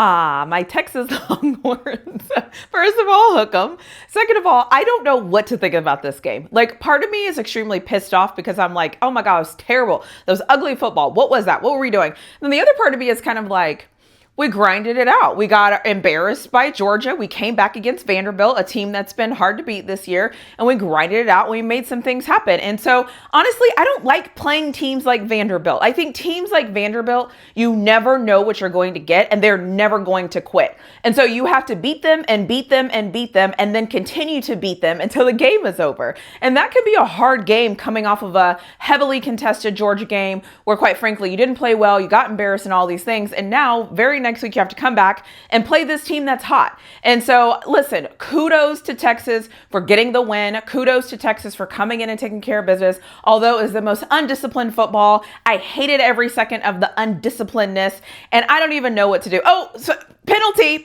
My Texas Longhorns. First of all, hook 'em. Second of all, I don't know what to think about this game. Like, part of me is extremely pissed off because I'm like, oh my God, it was terrible. That was ugly football. What was that? What were we doing? And then the other part of me is kind of like, we grinded it out. We got embarrassed by Georgia. We came back against Vanderbilt, a team that's been hard to beat this year, and we grinded it out. We made some things happen. And so, honestly, I don't like playing teams like Vanderbilt. I think teams like Vanderbilt, you never know what you're going to get, and they're never going to quit. And so you have to beat them and beat them and beat them, and then continue to beat them until the game is over. And that could be a hard game coming off of a heavily contested Georgia game where, quite frankly, you didn't play well, you got embarrassed and all these things. And now, very next week, you have to come back and play this team that's hot. And so, listen, kudos to Texas for getting the win. Kudos to Texas for coming in and taking care of business. Although it was the most undisciplined football, I hated every second of the undisciplinedness, and I don't even know what to do. Oh, so penalty.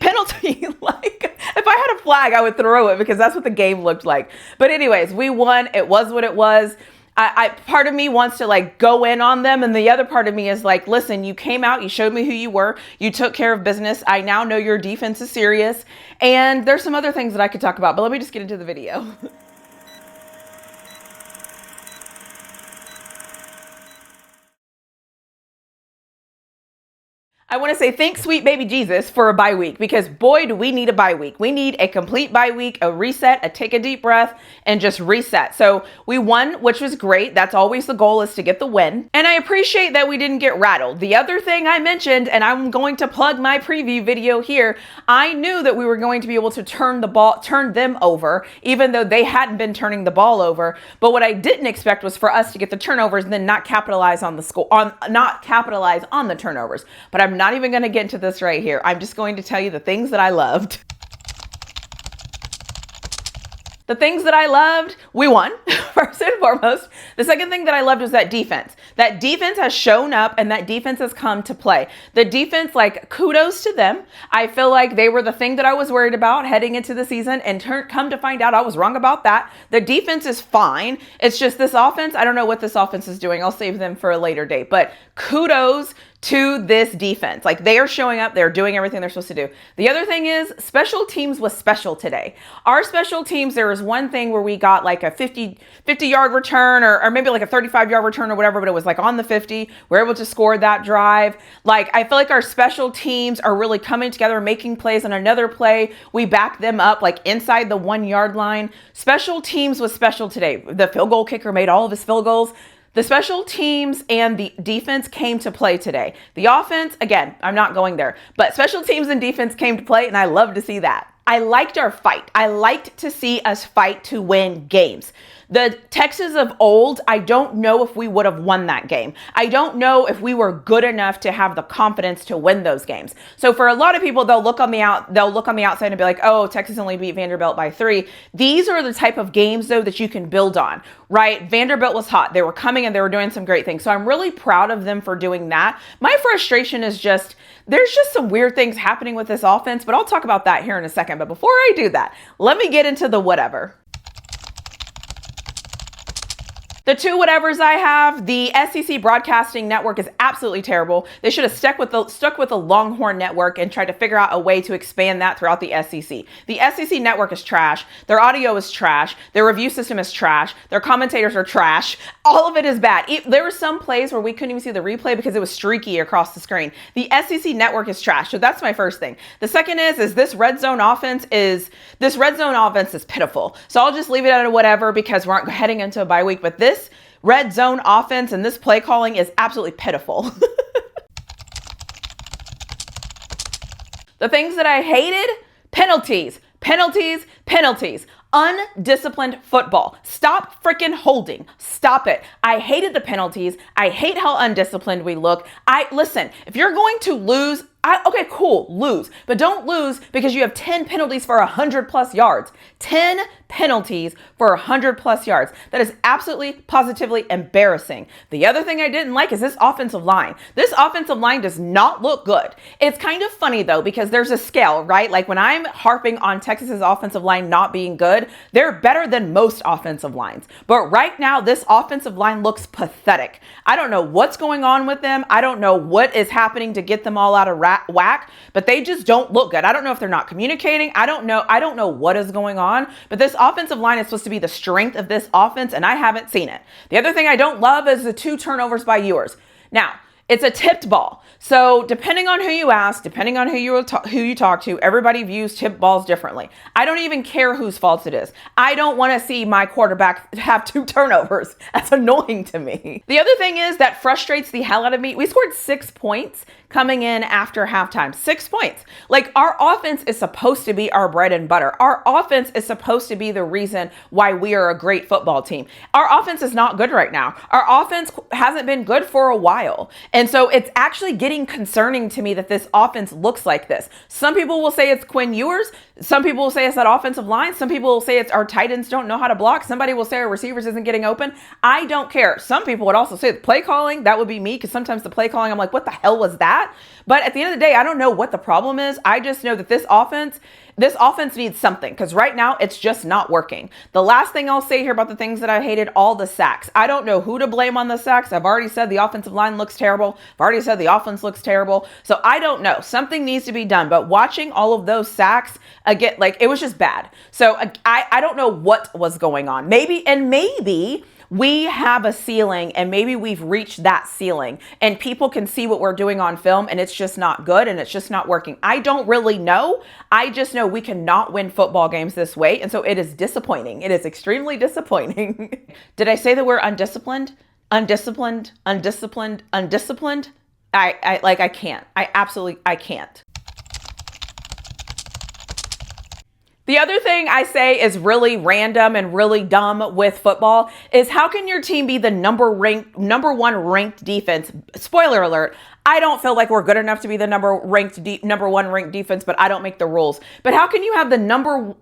Like, if I had a flag, I would throw it because that's what the game looked like. But anyways, we won. It was what it was. Part of me wants to like go in on them. And the other part of me is like, listen, you came out, you showed me who you were, you took care of business. I now know your defense is serious. And there's some other things that I could talk about, but let me just get into the video. I want to say thanks, sweet baby Jesus, for a bye week, because boy, do we need a bye week. We need a complete bye week, a reset, a take a deep breath, and just reset. So we won, which was great. That's always the goal, is to get the win. And I appreciate that we didn't get rattled. The other thing I mentioned, and I'm going to plug my preview video here, I knew that we were going to be able to turn them over, even though they hadn't been turning the ball over. But what I didn't expect was for us to get the turnovers and then not capitalize on the score, not capitalize on the turnovers. But I'm not even going to get into this right here. I'm just going to tell you the things that I loved. The things that I loved, we won, first and foremost. The second thing that I loved was that defense. That defense has shown up and that defense has come to play. The defense, like, kudos to them. I feel like they were the thing that I was worried about heading into the season, and come to find out I was wrong about that. The defense is fine. It's just this offense, I don't know what this offense is doing. I'll save them for a later date, but kudos to this defense. Like, they are showing up, they're doing everything they're supposed to do. The other thing is special teams was special today. Our special teams, there was one thing where we got like a 50-yard return or maybe like a 35-yard return or whatever, but it was like on the 50. We're able to score that drive. Like, I feel like our special teams are really coming together, making plays. On another play, we backed them up like inside the 1-yard line. Special teams was special today. The field goal kicker made all of his field goals. The special teams and the defense came to play today. The offense, again, I'm not going there, but special teams and defense came to play, and I love to see that. I liked our fight. I liked to see us fight to win games. The Texas of old, I don't know if we would have won that game. I don't know if we were good enough to have the confidence to win those games. So for a lot of people, they'll look on the outside and be like, oh, Texas only beat Vanderbilt by 3. These are the type of games, though, that you can build on, right? Vanderbilt was hot. They were coming and they were doing some great things. So I'm really proud of them for doing that. My frustration is just, there's just some weird things happening with this offense, but I'll talk about that here in a second. But before I do that, let me get into the whatever. The two whatevers I have, the SEC broadcasting network is absolutely terrible. They should have stuck with the Longhorn network and tried to figure out a way to expand that throughout the SEC. The SEC network is trash. Their audio is trash. Their review system is trash. Their commentators are trash. All of it is bad. There were some plays where we couldn't even see the replay because it was streaky across the screen. The SEC network is trash. So that's my first thing. The second is this red zone offense is pitiful. So I'll just leave it at a whatever because we're heading into a bye week, but this red zone offense and this play calling is absolutely pitiful. The things that I hated, penalties. Undisciplined football. Stop freaking holding. Stop it. I hated the penalties. I hate how undisciplined we look. Listen, if you're going to lose, okay, cool, lose. But don't lose because you have 10 penalties for 100+ yards. 10 penalties for 100+ yards. That is absolutely, positively embarrassing. The other thing I didn't like is this offensive line. This offensive line does not look good. It's kind of funny though, because there's a scale, right? Like when I'm harping on Texas's offensive line not being good, they're better than most offensive lines. But right now, this offensive line looks pathetic. I don't know what's going on with them. I don't know what is happening to get them all out of whack. whack, but they just don't look good. I don't know if they're not communicating. I don't know what is going on, but this offensive line is supposed to be the strength of this offense, and I haven't seen it. The other thing I don't love is the 2 turnovers by Ewers. Now, it's a tipped ball. So depending on who you ask, depending on who you talk to, everybody views tipped balls differently. I don't even care whose fault it is. I don't want to see my quarterback have 2 turnovers. That's annoying to me. The other thing is that frustrates the hell out of me. We scored 6 points coming in after halftime. 6 points. Like, our offense is supposed to be our bread and butter. Our offense is supposed to be the reason why we are a great football team. Our offense is not good right now. Our offense hasn't been good for a while. And so it's actually getting concerning to me that this offense looks like this. Some people will say it's Quinn Ewers. Some people will say it's that offensive line. Some people will say it's our tight ends don't know how to block. Somebody will say our receivers isn't getting open. I don't care. Some people would also say the play calling. That would be me, because sometimes the play calling, I'm like, what the hell was that? But at the end of the day, I don't know what the problem is. I just know that this offense needs something, because right now it's just not working. The last thing I'll say here about the things that I hated, all the sacks. I don't know who to blame on the sacks. I've already said the offensive line looks terrible. I've already said the offense looks terrible. So I don't know. Something needs to be done. But watching all of those sacks again, like, it was just bad. So I don't know what was going on. Maybe we have a ceiling, and maybe we've reached that ceiling, and people can see what we're doing on film, and it's just not good, and it's just not working. I don't really know. I just know we cannot win football games this way. And so it is disappointing. It is extremely disappointing. Did I say that we're undisciplined? Undisciplined? I can't. I can't. The other thing I say is really random and really dumb with football is, how can your team be the number 1 ranked defense? Spoiler alert, I don't feel like we're good enough to be the number 1 ranked defense, but I don't make the rules. But how can you have the number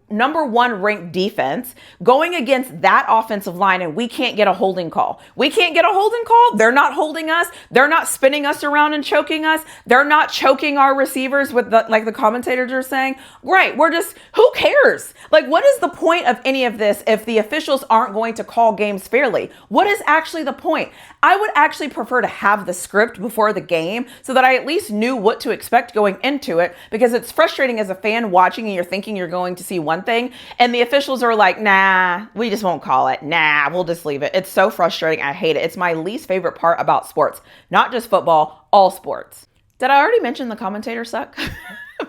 1 ranked defense going against that offensive line, and we can't get a holding call? We can't get a holding call. They're not holding us. They're not spinning us around and choking us. They're not choking our receivers with like the commentators are saying. Right. Who cares? Like, what is the point of any of this if the officials aren't going to call games fairly? What is actually the point? I would actually prefer to have the script before the game, so that I at least knew what to expect going into it, because it's frustrating as a fan watching and you're thinking you're going to see one thing and the officials are like, nah, we just won't call it. Nah, we'll just leave it. It's so frustrating. I hate it. It's my least favorite part about sports, not just football, all sports. Did I already mention the commentators suck?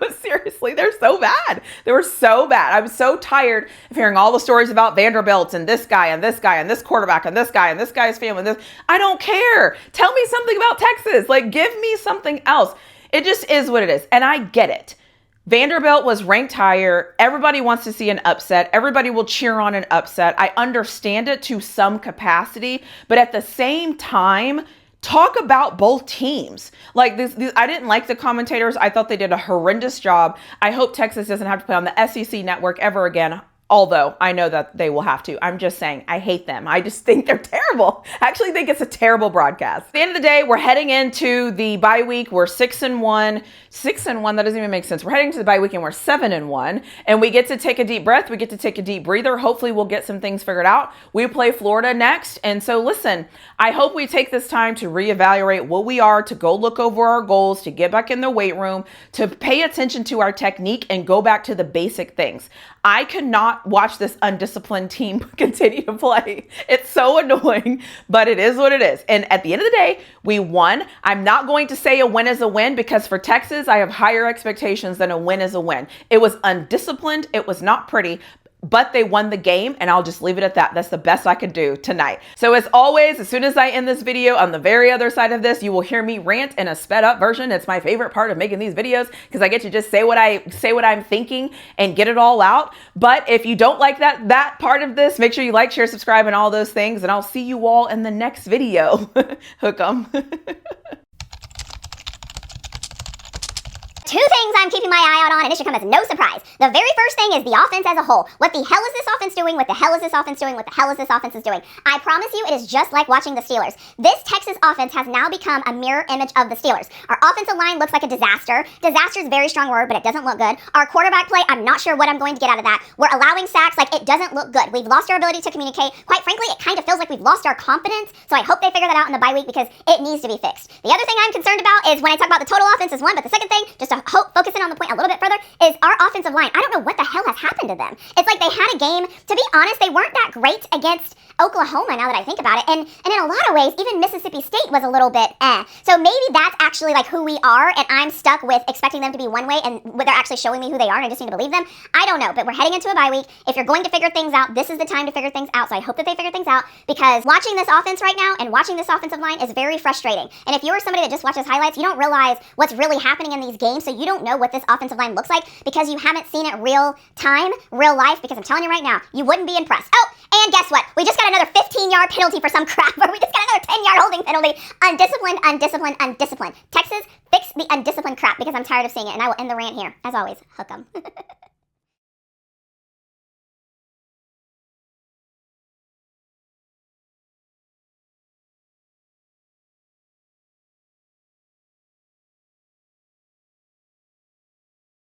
But seriously, they're so bad. They were so bad. I was so tired of hearing all the stories about Vanderbilt and this guy and this guy and this quarterback and this guy and this guy's family. I don't care. Tell me something about Texas. Like, give me something else. It just is what it is. And I get it. Vanderbilt was ranked higher. Everybody wants to see an upset. Everybody will cheer on an upset. I understand it to some capacity, but at the same time, talk about both teams. Like this, I didn't like the commentators. I thought they did a horrendous job. I hope Texas doesn't have to play on the SEC network ever again. Although I know that they will have to. I'm just saying, I hate them. I just think they're terrible. I actually think it's a terrible broadcast. At the end of the day, we're heading into the bye week. We're 6-1. 6-1, that doesn't even make sense. We're heading to the bye week and we're 7-1. And we get to take a deep breath. We get to take a deep breather. Hopefully we'll get some things figured out. We play Florida next. And so listen, I hope we take this time to reevaluate what we are, to go look over our goals, to get back in the weight room, to pay attention to our technique and go back to the basic things. I cannot watch this undisciplined team continue to play. It's so annoying, but it is what it is. And at the end of the day, we won. I'm not going to say a win is a win, because for Texas, I have higher expectations than a win is a win. It was undisciplined. It was not pretty, but they won the game, and I'll just leave it at that. That's the best I could do tonight. So as always, as soon as I end this video, on the very other side of this, you will hear me rant in a sped up version. It's my favorite part of making these videos, because I get to just say what I'm thinking and get it all out. But if you don't like that part of this, make sure you like, share, subscribe, and all those things, and I'll see you all in the next video. Hook 'em. Two things I'm keeping my eye out on, and it should come as no surprise. The very first thing is the offense as a whole. What the hell is this offense doing? What the hell is this offense doing? What the hell is this offense doing? I promise you, it is just like watching the Steelers. This Texas offense has now become a mirror image of the Steelers. Our offensive line looks like a disaster. Disaster is a very strong word, but it doesn't look good. Our quarterback play, I'm not sure what I'm going to get out of that. We're allowing sacks, like it doesn't look good. We've lost our ability to communicate. Quite frankly, it kind of feels like we've lost our confidence, so I hope they figure that out in the bye week because it needs to be fixed. The other thing I'm concerned about is when I talk about the total offense is one, but the second thing, just to focus in on the point a little bit further, is our offensive line. I don't know what the hell has happened to them. It's like they had a game, to be honest, they weren't that great against Oklahoma now that I think about it, and in a lot of ways, even Mississippi State was a little bit So maybe that's actually like who we are, and I'm stuck with expecting them to be one way, and they're actually showing me who they are, and I just need to believe them. I don't know, but we're heading into a bye week. If you're going to figure things out, this is the time to figure things out, so I hope that they figure things out, because watching this offense right now and watching this offensive line is very frustrating. And if you're somebody that just watches highlights, you don't realize what's really happening in these games, so you don't know what this offensive line looks like because you haven't seen it real time, real life, because I'm telling you right now, you wouldn't be impressed. Oh, and guess what? We just got another 15-yard penalty for some crap, or we just got another 10-yard holding penalty. Undisciplined, undisciplined, undisciplined. Texas, fix the undisciplined crap because I'm tired of seeing it, and I will end the rant here. As always, hook 'em.